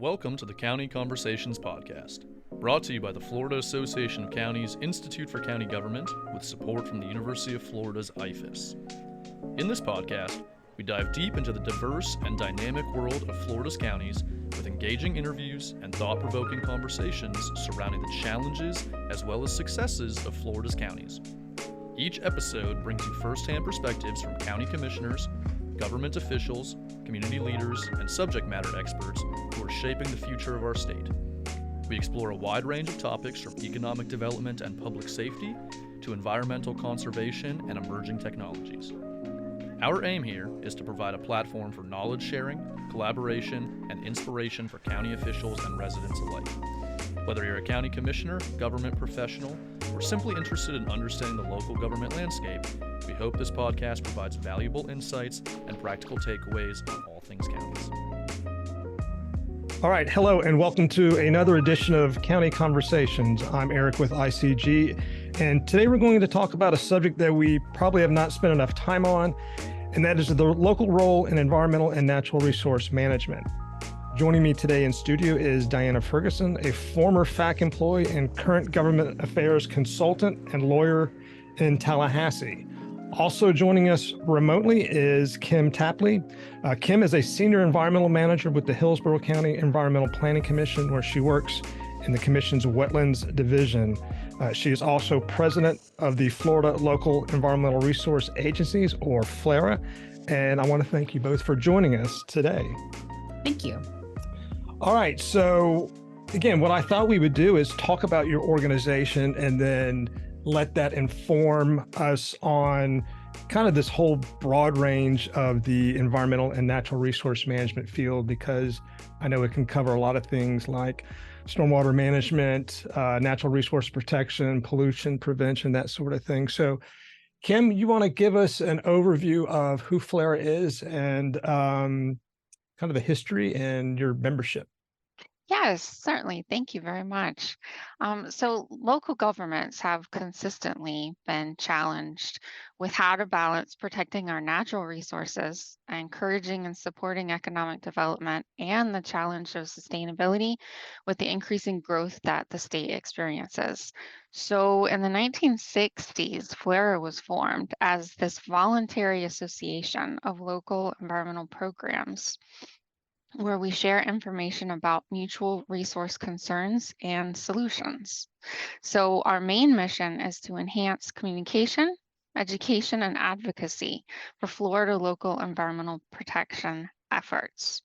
Welcome to the County Conversations podcast, brought to you by the Florida Association of Counties Institute for County Government with support from the University of Florida's IFAS. In this podcast, we dive deep into the diverse and dynamic world of Florida's counties with engaging interviews and thought-provoking conversations surrounding the challenges as well as successes of Florida's counties. Each episode brings you first-hand perspectives from county commissioners, government officials, community leaders, and subject matter experts who are shaping the future of our state. We explore a wide range of topics from economic development and public safety to environmental conservation and emerging technologies. Our aim here is to provide a platform for knowledge sharing, collaboration, and inspiration for county officials and residents alike. Whether you're a county commissioner, government professional, or simply interested in understanding the local government landscape, we hope this podcast provides valuable insights and practical takeaways on all things counties. All right, hello and welcome to another edition of County Conversations. I'm Eric with ICG, and today we're going to talk about a subject that we probably have not spent enough time on, and that is the local role in environmental and natural resource management. Joining me today in studio is Dina Ferguson, a former FAC employee and current government affairs consultant and lawyer in Tallahassee. Also joining us remotely is Kim Tapley. Kim is a senior environmental manager with the Hillsborough County Environmental Planning Commission, where she works in the commission's Wetlands Division. She is also president of the Florida Local Environmental Resource Agencies, or FLERA. And I want to thank you both for joining us today. Thank you. All right. So again, what I thought we would do is talk about your organization and then let that inform us on kind of this whole broad range of the environmental and natural resource management field, because I know it can cover a lot of things like stormwater management, natural resource protection, pollution prevention, that sort of thing. So Kim, you want to give us an overview of who FLERA is and kind of the history and your membership? Yes, certainly. Thank you very much. So local governments have consistently been challenged with how to balance protecting our natural resources, encouraging and supporting economic development, and the challenge of sustainability with the increasing growth that the state experiences. So in the 1960s, FLERA was formed as this voluntary association of local environmental programs, where we share information about mutual resource concerns and solutions. So our main mission is to enhance communication, education, and advocacy for Florida local environmental protection efforts.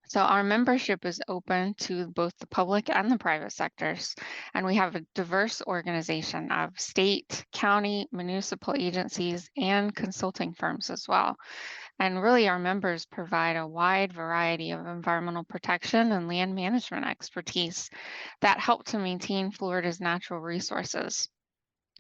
So our membership is open to both the public and the private sectors, and we have a diverse organization of state, county, municipal agencies, and consulting firms as well. And really, our members provide a wide variety of environmental protection and land management expertise that help to maintain Florida's natural resources.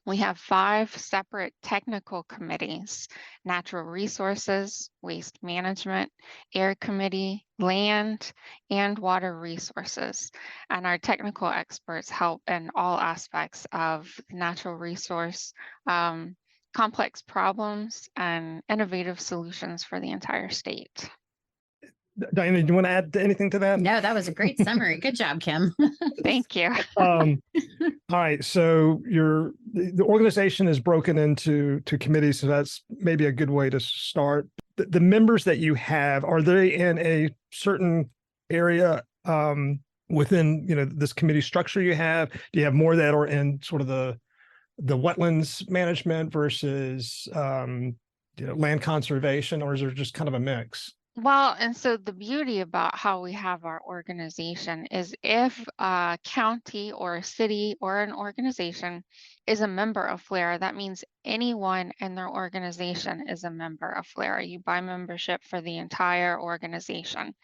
We have 5 separate technical committees: natural resources, waste management, air committee, land, and water resources. And our technical experts help in all aspects of natural resource complex problems and innovative solutions for the entire state. Diana, do you want to add anything to that? No, that was a great summary. Good job, Kim. Thank you. All right. So the organization is broken into committees, so that's maybe a good way to start. The members that you have, are they in a certain area within this committee structure you have? Do you have more that are in sort of the wetlands management versus land conservation, or is there just kind of a mix? Well, and so the beauty about how we have our organization is if a county or a city or an organization is a member of FLERA, that means anyone in their organization is a member of FLERA. You buy membership for the entire organization.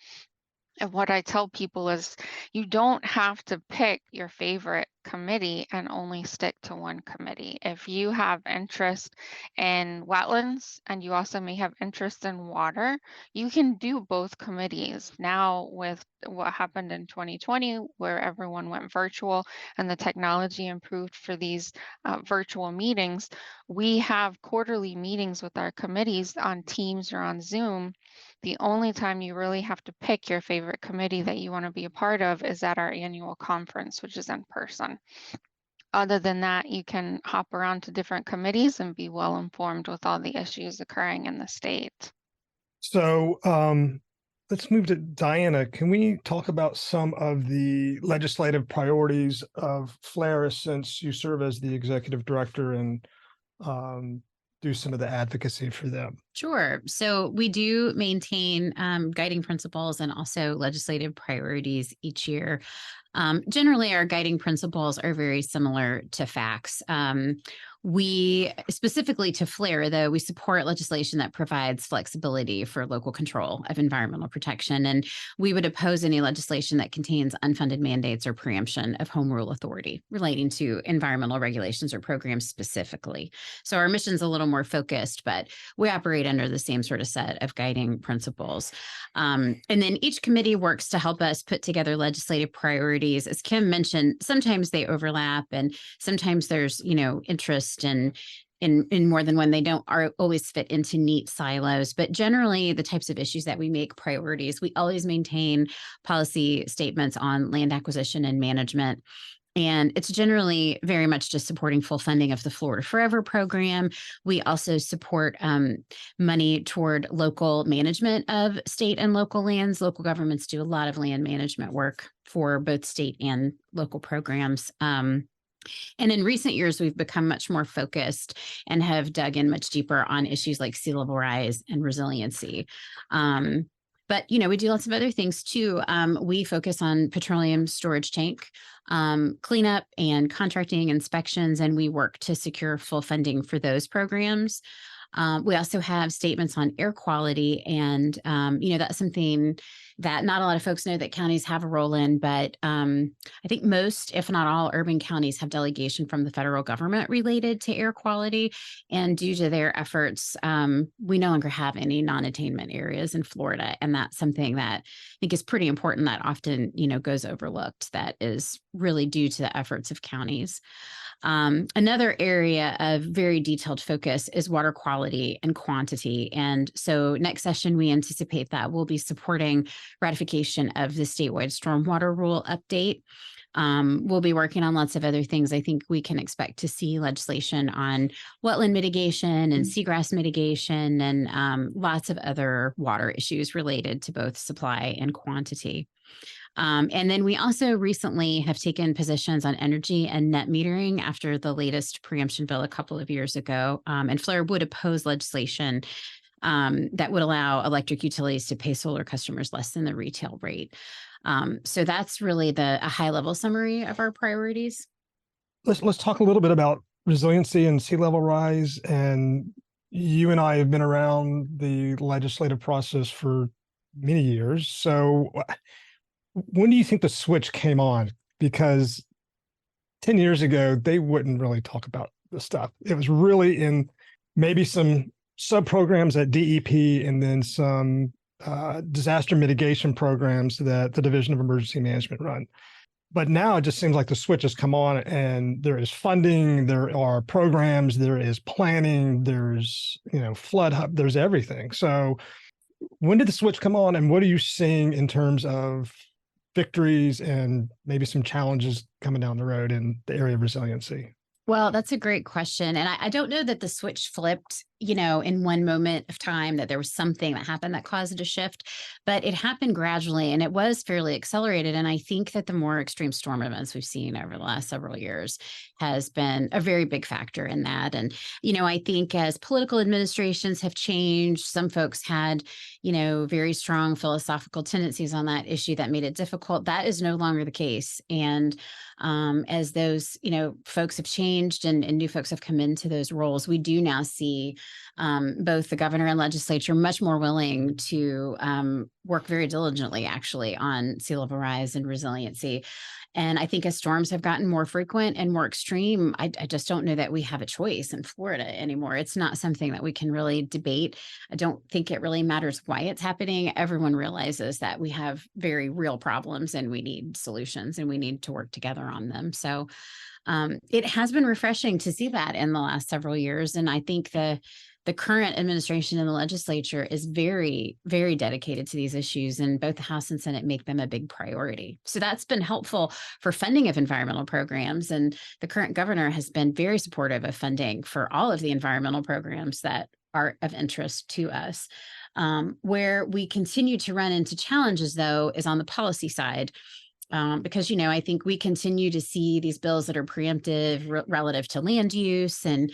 And what I tell people is you don't have to pick your favorite committee and only stick to one committee. If you have interest in wetlands and you also may have interest in water, you can do both committees. Now, with what happened in 2020, where everyone went virtual and the technology improved for these virtual meetings, we have quarterly meetings with our committees on Teams or on Zoom, The only time you really have to pick your favorite committee that you want to be a part of is at our annual conference, which is in person. Other than that, you can hop around to different committees and be well informed with all the issues occurring in the state. So let's move to Diana. Can we talk about some of the legislative priorities of FLERA, since you serve as the executive director, and do some of the advocacy for them? Sure. So we do maintain guiding principles and also legislative priorities each year. Generally, our guiding principles are very similar to facts. We specifically to FLERA, though, we support legislation that provides flexibility for local control of environmental protection. And we would oppose any legislation that contains unfunded mandates or preemption of home rule authority relating to environmental regulations or programs specifically. So our mission's a little more focused, but we operate under the same sort of set of guiding principles. And then each committee works to help us put together legislative priorities. As Kim mentioned, sometimes they overlap and sometimes there's, interest in more than one. They don't always fit into neat silos, but generally the types of issues that we make priorities, we always maintain policy statements on land acquisition and management. And it's generally very much just supporting full funding of the Florida Forever program. We also support money toward local management of state and local lands. Local governments do a lot of land management work for both state and local programs. And in recent years, we've become much more focused and have dug in much deeper on issues like sea level rise and resiliency. But, we do lots of other things too. We focus on petroleum storage tank cleanup and contracting inspections, and we work to secure full funding for those programs. We also have statements on air quality, and that's something that not a lot of folks know that counties have a role in, but I think most, if not all, urban counties have delegation from the federal government related to air quality. And due to their efforts, we no longer have any non-attainment areas in Florida. And that's something that I think is pretty important that often, goes overlooked, that is really due to the efforts of counties. Another area of very detailed focus is water quality and quantity. And so next session, we anticipate that we'll be supporting ratification of the statewide stormwater rule update. We'll be working on lots of other things. I think we can expect to see legislation on wetland mitigation and seagrass mitigation and lots of other water issues related to both supply and quantity. And then we also recently have taken positions on energy and net metering after the latest preemption bill a couple of years ago. And FLERA would oppose legislation that would allow electric utilities to pay solar customers less than the retail rate. So that's really a high level summary of our priorities. Let's talk a little bit about resiliency and sea level rise. And you and I have been around the legislative process for many years. So when do you think the switch came on? Because 10 years ago, they wouldn't really talk about this stuff. It was really in maybe some sub-programs at DEP and then some disaster mitigation programs that the Division of Emergency Management run. But now it just seems like the switch has come on and there is funding, there are programs, there is planning, there's, flood hub, there's everything. So when did the switch come on, and what are you seeing in terms of victories and maybe some challenges coming down the road in the area of resiliency? Well, that's a great question. And I don't know that the switch flipped, in one moment of time, that there was something that happened that caused it to shift, but it happened gradually and it was fairly accelerated. And I think that the more extreme storm events we've seen over the last several years has been a very big factor in that. And, I think as political administrations have changed, some folks had, very strong philosophical tendencies on that issue that made it difficult. That is no longer the case. And as those, folks have changed and new folks have come into those roles, we do now see both the governor and legislature much more willing to work very diligently, actually, on sea level rise and resiliency. And I think as storms have gotten more frequent and more extreme, I just don't know that we have a choice in Florida anymore. It's not something that we can really debate. I don't think it really matters why it's happening. Everyone realizes that we have very real problems and we need solutions and we need to work together on them. So it has been refreshing to see that in the last several years. And I think the the current administration in the legislature is very, very dedicated to these issues, and both the House and Senate make them a big priority. So that's been helpful for funding of environmental programs. And the current governor has been very supportive of funding for all of the environmental programs that are of interest to us. Where we continue to run into challenges, though, is on the policy side. Because, I think we continue to see these bills that are preemptive relative to land use, and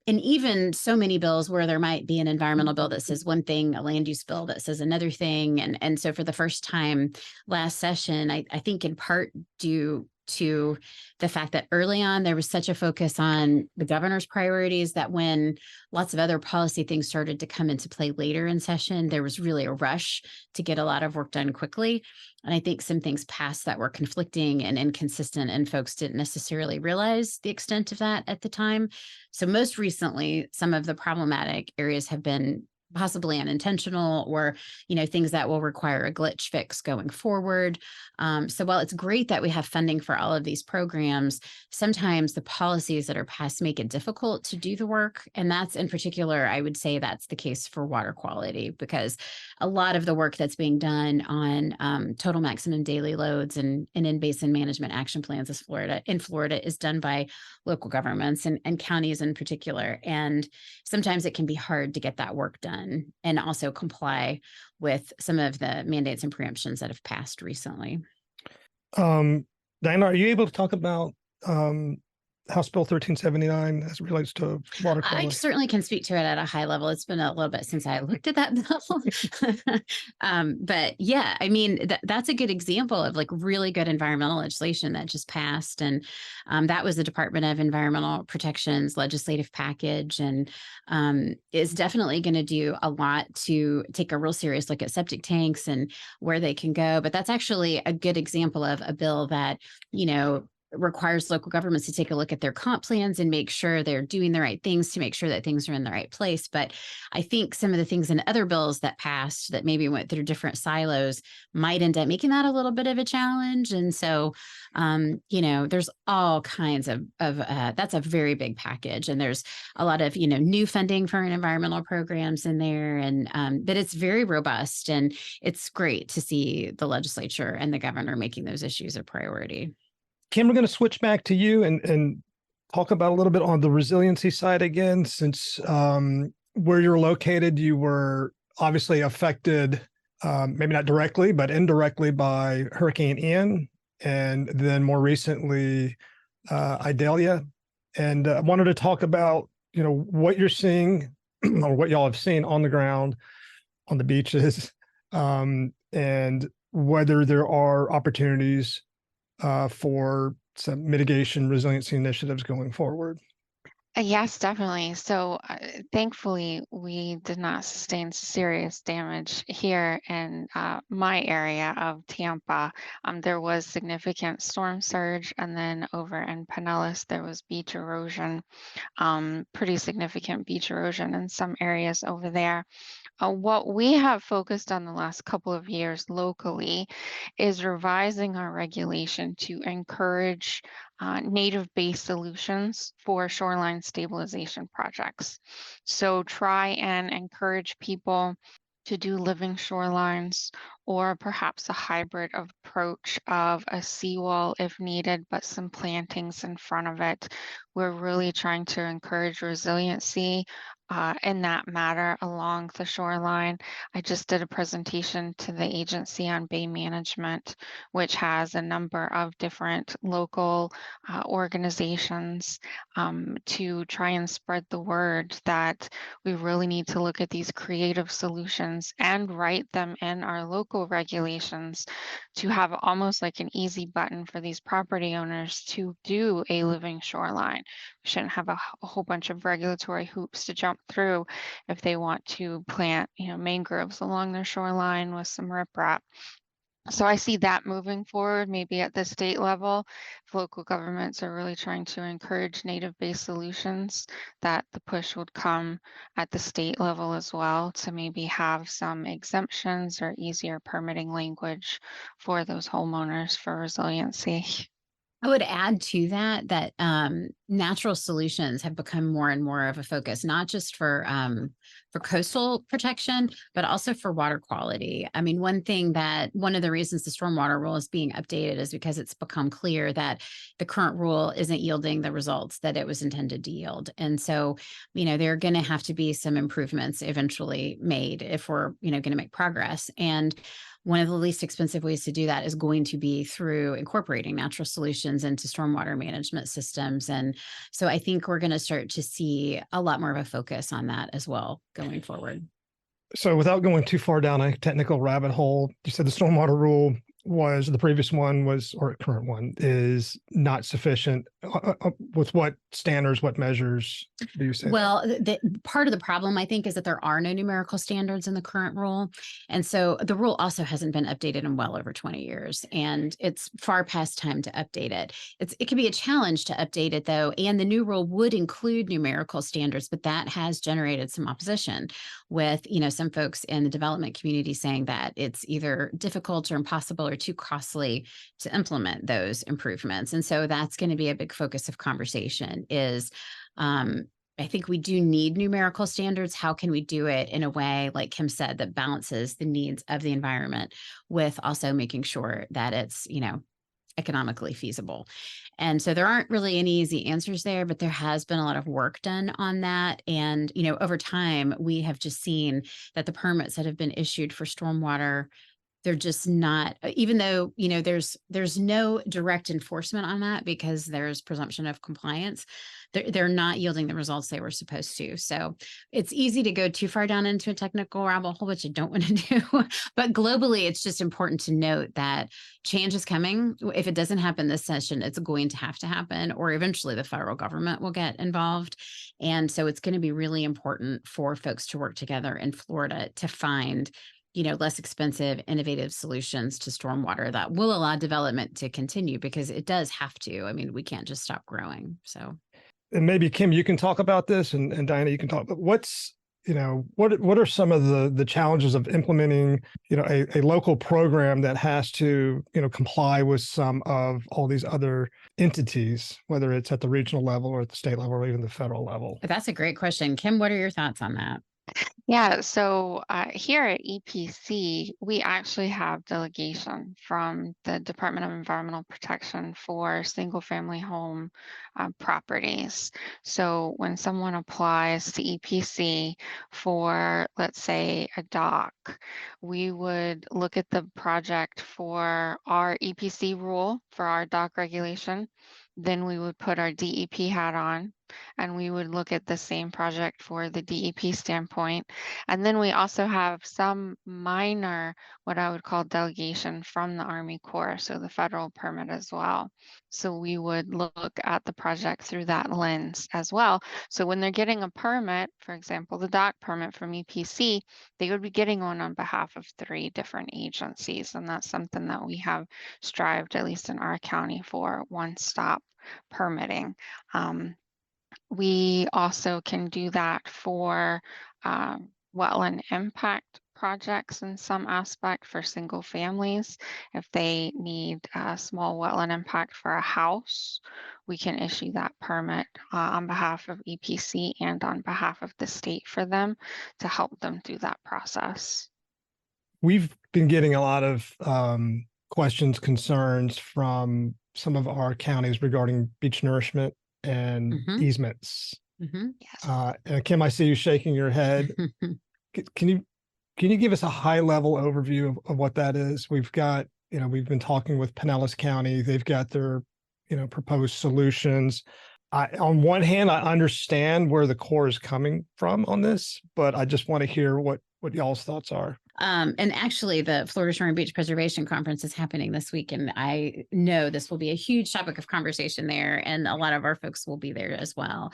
even so many bills where there might be an environmental bill that says one thing, a land use bill that says another thing. And so for the first time last session, I think in part due to the fact that early on there was such a focus on the governor's priorities that when lots of other policy things started to come into play later in session, there was really a rush to get a lot of work done quickly. And I think some things passed that were conflicting and inconsistent, and folks didn't necessarily realize the extent of that at the time. So most recently, some of the problematic areas have been possibly unintentional, or things that will require a glitch fix going forward. So while it's great that we have funding for all of these programs, sometimes the policies that are passed make it difficult to do the work. And that's, in particular, I would say that's the case for water quality, because a lot of the work that's being done on total maximum daily loads and in-basin management action plans in Florida is done by local governments and counties in particular. And sometimes it can be hard to get that work done and also comply with some of the mandates and preemptions that have passed recently. Diana, are you able to talk about House Bill 1379 as it relates to water quality? I certainly can speak to it at a high level. It's been a little bit since I looked at that bill. But yeah, I mean, that's a good example of like really good environmental legislation that just passed. And that was the Department of Environmental Protection's legislative package, and is definitely going to do a lot to take a real serious look at septic tanks and where they can go. But that's actually a good example of a bill that, requires local governments to take a look at their comp plans and make sure they're doing the right things to make sure that things are in the right place. But I think some of the things in other bills that passed that maybe went through different silos might end up making that a little bit of a challenge. And so, there's all kinds of that's a very big package. And there's a lot of, new funding for environmental programs in there. And but it's very robust, and it's great to see the legislature and the governor making those issues a priority. Kim, we're going to switch back to you and talk about a little bit on the resiliency side again, since where you're located, you were obviously affected, maybe not directly, but indirectly by Hurricane Ian, and then more recently, Idalia. And I wanted to talk about, what you're seeing or what y'all have seen on the ground, on the beaches, and whether there are opportunities for some mitigation resiliency initiatives going forward. Yes, definitely. So thankfully, we did not sustain serious damage here in my area of Tampa. There was significant storm surge, and then over in Pinellas, there was beach erosion, pretty significant beach erosion in some areas over there. What we have focused on the last couple of years locally is revising our regulation to encourage native-based solutions for shoreline stabilization projects. So try and encourage people to do living shorelines, or perhaps a hybrid approach of a seawall if needed, but some plantings in front of it. We're really trying to encourage resiliency in that matter along the shoreline. I just did a presentation to the Agency on Bay Management, which has a number of different local organizations to try and spread the word that we really need to look at these creative solutions and write them in our local regulations to have almost like an easy button for these property owners to do a living shoreline. We shouldn't have a whole bunch of regulatory hoops to jump through if they want to plant, mangroves along their shoreline with some riprap. So I see that moving forward, maybe at the state level, if local governments are really trying to encourage native-based solutions, that the push would come at the state level as well to maybe have some exemptions or easier permitting language for those homeowners for resiliency. I would add to that natural solutions have become more and more of a focus, not just for coastal protection, but also for water quality. I mean, one of the reasons the stormwater rule is being updated is because it's become clear that the current rule isn't yielding the results that it was intended to yield. And so, there are going to have to be some improvements eventually made if we're, going to make progress. And one of the least expensive ways to do that is going to be through incorporating natural solutions into stormwater management systems. And so I think we're going to start to see a lot more of a focus on that as well going forward. So without going too far down a technical rabbit hole, you said the stormwater rule the previous one was, or current one is not sufficient. With what standards, what measures do you say? Well, part of the problem, I think, is that there are no numerical standards in the current rule. And so the rule also hasn't been updated in well over 20 years, and it's far past time to update it. It can be a challenge to update it, though, and the new rule would include numerical standards, but that has generated some opposition with, some folks in the development community saying that it's either difficult or impossible or too costly to implement those improvements. And so that's going to be a big focus of conversation is, I think we do need numerical standards. How can we do it in a way, like Kim said, that balances the needs of the environment with also making sure that it's, economically feasible? And so there aren't really any easy answers there, but there has been a lot of work done on that. And, over time, we have just seen that the permits that have been issued for stormwater, they're just not, even though, there's no direct enforcement on that because there's presumption of compliance, they're not yielding the results they were supposed to. So it's easy to go too far down into a technical rabbit hole, which I don't want to do. But globally, it's just important to note that change is coming. If it doesn't happen this session, it's going to happen, or eventually the federal government will get involved. And so it's going to be really important for folks to work together in Florida to find less expensive, innovative solutions to stormwater that will allow development to continue, because it does have to. I mean, we can't just stop growing. So, and maybe Kim, you can talk about this, and Diana, you can talk. But what are some of the challenges of implementing, a local program that has to, comply with some of all these other entities, whether it's at the regional level or at the state level or even the federal level? That's a great question. Kim, what are your thoughts on that? Yeah, so here at EPC, we actually have delegation from the Department of Environmental Protection for single-family home properties. So when someone applies to EPC for, let's say, a dock, we would look at the project for our EPC rule for our dock regulation. Then we would put our DEP hat on, and we would look at the same project for the DEP standpoint. And then we also have some minor, what I would call delegation from the Army Corps, so the federal permit as well. So we would look at the project through that lens as well. So when they're getting a permit, for example, the dock permit from EPC, they would be getting one on behalf of 3 different agencies. And that's something that we have strived, at least in our county, for one-stop permitting. We also can do that for wetland impact projects in some aspect for single families. If they need a small wetland impact for a house, we can issue that permit on behalf of EPC and on behalf of the state for them to help them through that process. We've been getting a lot of questions, concerns from some of our counties regarding beach nourishment and easements. Yes. And Kim, I see you shaking your head. Can you give us a high level overview of what that is? We've got, we've been talking with Pinellas County. They've got their, proposed solutions. On one hand, I understand where the Corps is coming from on this, but I just want to hear what y'all's thoughts are. And actually, the Florida Shore and Beach Preservation Conference is happening this week, and I know this will be a huge topic of conversation there, and a lot of our folks will be there as well.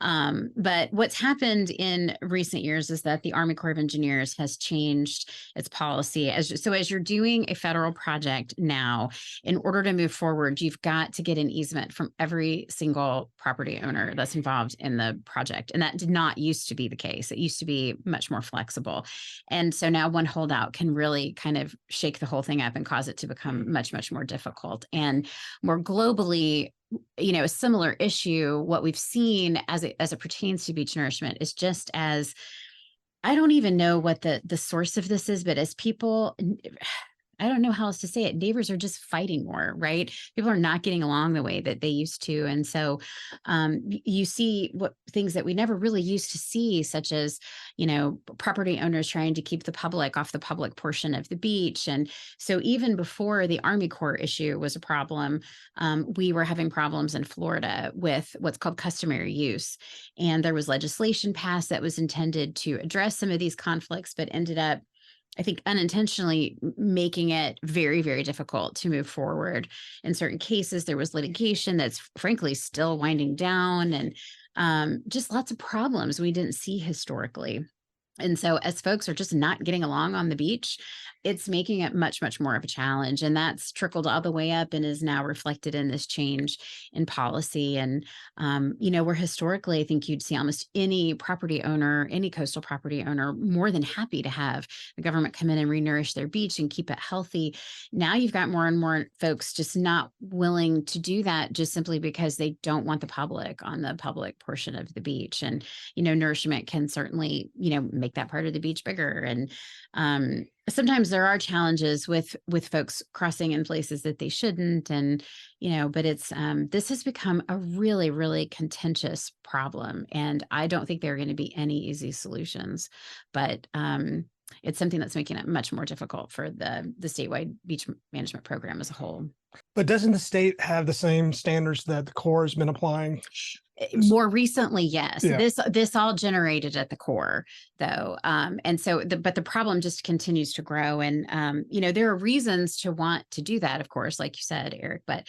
But what's happened in recent years is that the Army Corps of Engineers has changed its policy. As you're doing a federal project now, in order to move forward, you've got to get an easement from every single property owner that's involved in the project. And that did not used to be the case. It used to be much more flexible. And so now one holdout can really kind of shake the whole thing up and cause it to become much, much more difficult. And more globally, a similar issue, what we've seen as it pertains to beach nourishment is just as, I don't even know what the source of this is, but as people, I don't know how else to say it. Neighbors are just fighting more, right? People are not getting along the way that they used to. And so you see things that we never really used to see, such as, property owners trying to keep the public off the public portion of the beach. And so even before the Army Corps issue was a problem, we were having problems in Florida with what's called customary use. And there was legislation passed that was intended to address some of these conflicts, but ended up, I think, unintentionally making it very, very difficult to move forward. In certain cases, there was litigation that's frankly still winding down, and just lots of problems we didn't see historically. And so as folks are just not getting along on the beach, it's making it much, much more of a challenge. And that's trickled all the way up and is now reflected in this change in policy. And, where historically, I think you'd see almost any property owner, any coastal property owner, more than happy to have the government come in and renourish their beach and keep it healthy. Now you've got more and more folks just not willing to do that, just simply because they don't want the public on the public portion of the beach. And, nourishment can certainly, make that part of the beach bigger. And sometimes there are challenges with folks crossing in places that they shouldn't. And, but it's this has become a really, really contentious problem. And I don't think there are going to be any easy solutions, but it's something that's making it much more difficult for the statewide beach management program as a whole. But doesn't the state have the same standards that the Corps has been applying? More recently, yes. Yeah. This all generated at the Corps, though, and so but the problem just continues to grow. And there are reasons to want to do that, of course, like you said, Eric. But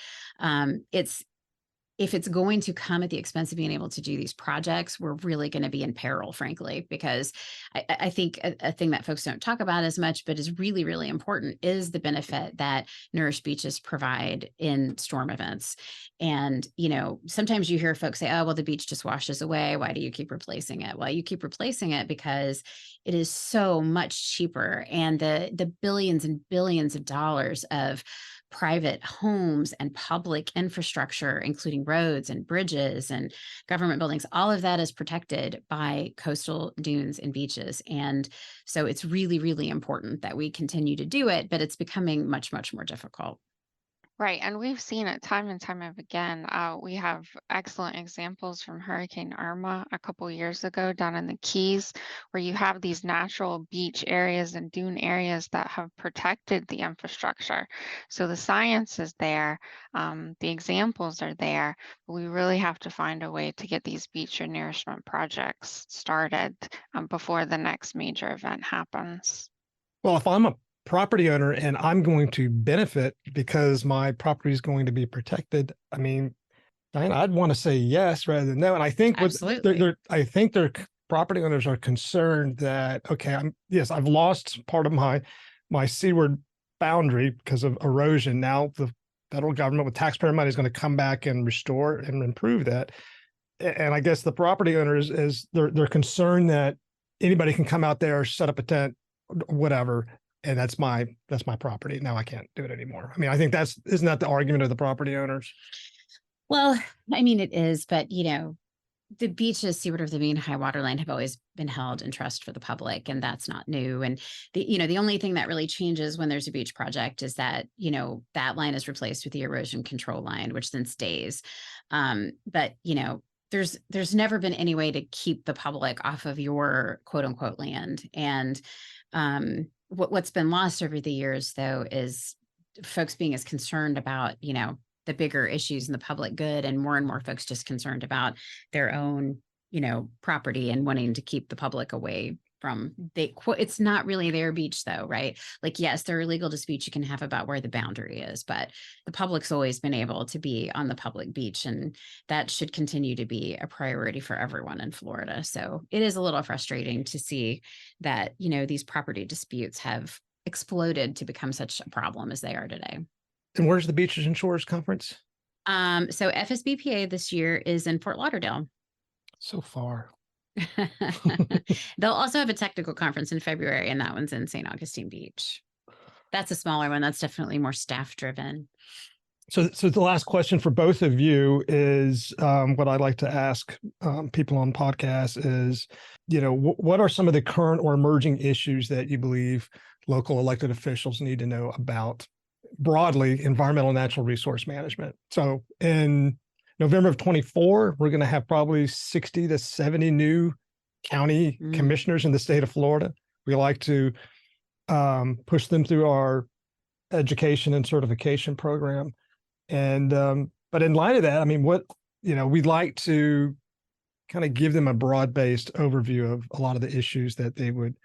if it's going to come at the expense of being able to do these projects, we're really going to be in peril, frankly, because I think a thing that folks don't talk about as much, but is really, really important, is the benefit that nourished beaches provide in storm events. And, sometimes you hear folks say, oh, well, the beach just washes away. Why do you keep replacing it? Well, you keep replacing it because it is so much cheaper. And the billions and billions of dollars of private homes and public infrastructure, including roads and bridges and government buildings, all of that is protected by coastal dunes and beaches. And so it's really, really important that we continue to do it, but it's becoming much, much more difficult. Right, and we've seen it time and time again. We have excellent examples from Hurricane Irma a couple years ago down in the Keys, where you have these natural beach areas and dune areas that have protected the infrastructure. So the science is there, the examples are there, but we really have to find a way to get these beach renourishment projects started before the next major event happens. Well, if I'm a property owner and I'm going to benefit because my property is going to be protected, I mean, Diana, I'd want to say yes rather than no. And I think I think their property owners are concerned that, okay, I've lost part of my seaward boundary because of erosion. Now the federal government with taxpayer money is going to come back and restore and improve that. And I guess the property owners they're concerned that anybody can come out there, set up a tent, whatever, and that's my property. Now I can't do it anymore. I mean, I think isn't that the argument of the property owners? Well, I mean, it is, but the beaches seaward of the mean high water line have always been held in trust for the public, and that's not new. And the only thing that really changes when there's a beach project is that that line is replaced with the erosion control line, which then stays. But there's never been any way to keep the public off of your quote unquote land. And what's been lost over the years, though, is folks being as concerned about, the bigger issues in the public good, and more folks just concerned about their own, property and wanting to keep the public away it's not really their beach though, right? Like, yes, there are legal disputes you can have about where the boundary is, but the public's always been able to be on the public beach, and that should continue to be a priority for everyone in Florida. So it is a little frustrating to see that, these property disputes have exploded to become such a problem as they are today. And where's the Beaches and Shores Conference? So FSBPA this year is in Fort Lauderdale. So far. They'll also have a technical conference in February, and that one's in St. Augustine Beach. That's a smaller one. That's definitely more staff driven. So the last question for both of you is what I like to ask people on podcasts is, what are some of the current or emerging issues that you believe local elected officials need to know about broadly environmental and natural resource management? So in November of 24, we're going to have probably 60 to 70 new county commissioners in the state of Florida. We like to push them through our education and certification program. And but in light of that, I mean, we'd like to kind of give them a broad-based overview of a lot of the issues that they would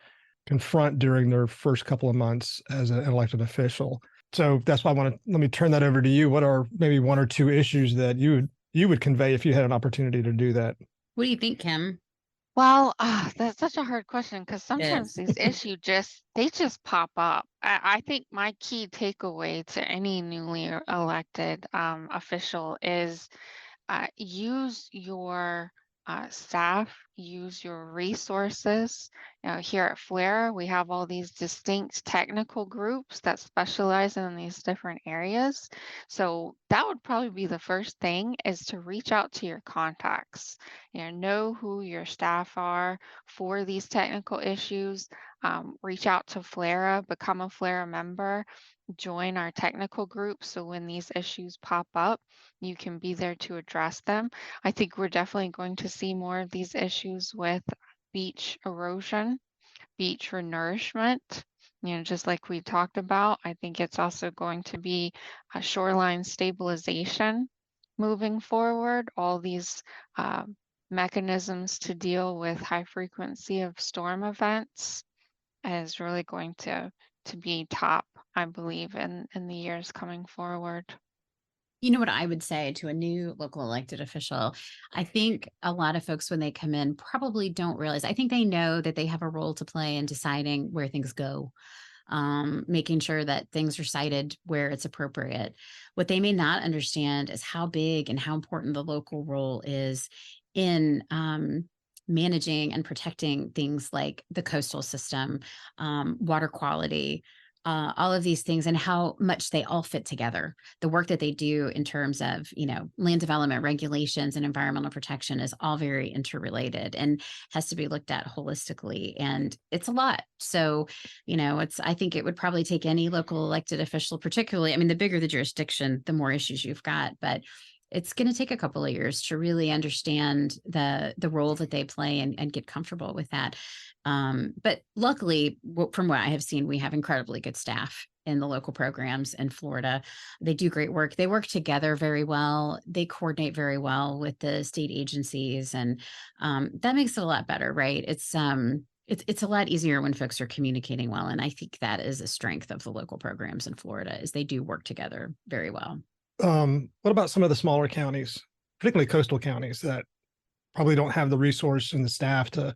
confront during their first couple of months as an elected official. So that's why let me turn that over to you. What are maybe one or two issues that you would convey if you had an opportunity to do that? What do you think, Kim? Well, that's such a hard question because sometimes these issues just pop up. I think my key takeaway to any newly elected official is use your staff, use your resources. Here at FLERA, we have all these distinct technical groups that specialize in these different areas. So that would probably be the first thing, is to reach out to your contacts. Know who your staff are for these technical issues. Reach out to FLERA, become a FLERA member, join our technical group. So when these issues pop up, you can be there to address them. I think we're definitely going to see more of these issues with beach erosion, beach renourishment. Just like we talked about, I think it's also going to be a shoreline stabilization moving forward. All these mechanisms to deal with high frequency of storm events is really going to be top, I believe, in the years coming forward. You know what I would say to a new local elected official? I think a lot of folks, when they come in, probably don't realize. I think they know that they have a role to play in deciding where things go, making sure that things are cited where it's appropriate. What they may not understand is how big and how important the local role is in managing and protecting things like the coastal system, water quality, all of these things, and how much they all fit together. The work that they do in terms of, land development regulations and environmental protection is all very interrelated and has to be looked at holistically. And it's a lot. So, I think it would probably take any local elected official, particularly, the bigger the jurisdiction, the more issues you've got, but it's going to take a couple of years to really understand the role that they play and get comfortable with that. But luckily, from what I have seen, we have incredibly good staff in the local programs in Florida. They do great work. They work together very well. They coordinate very well with the state agencies, and that makes it a lot better, right? It's a lot easier when folks are communicating well, and I think that is a strength of the local programs in Florida, is they do work together very well. What about some of the smaller counties, particularly coastal counties, that probably don't have the resource and the staff to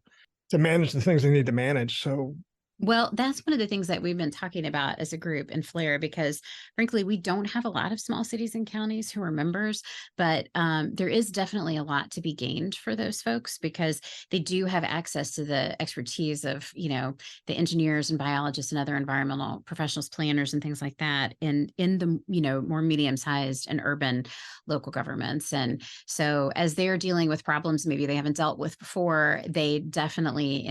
manage the things they need to manage? So, well, that's one of the things that we've been talking about as a group in FLERA, because frankly, we don't have a lot of small cities and counties who are members, but there is definitely a lot to be gained for those folks, because they do have access to the expertise of, the engineers and biologists and other environmental professionals, planners and things like that in the, more medium-sized and urban local governments. And so as they're dealing with problems maybe they haven't dealt with before, they definitely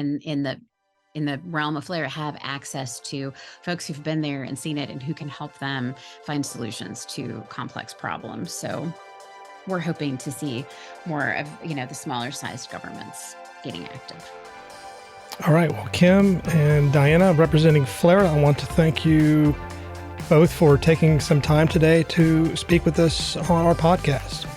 in the realm of FLERA have access to folks who've been there and seen it and who can help them find solutions to complex problems. So we're hoping to see more of, the smaller sized governments getting active. All right. Well, Kim and Diana, representing FLERA, I want to thank you both for taking some time today to speak with us on our podcast.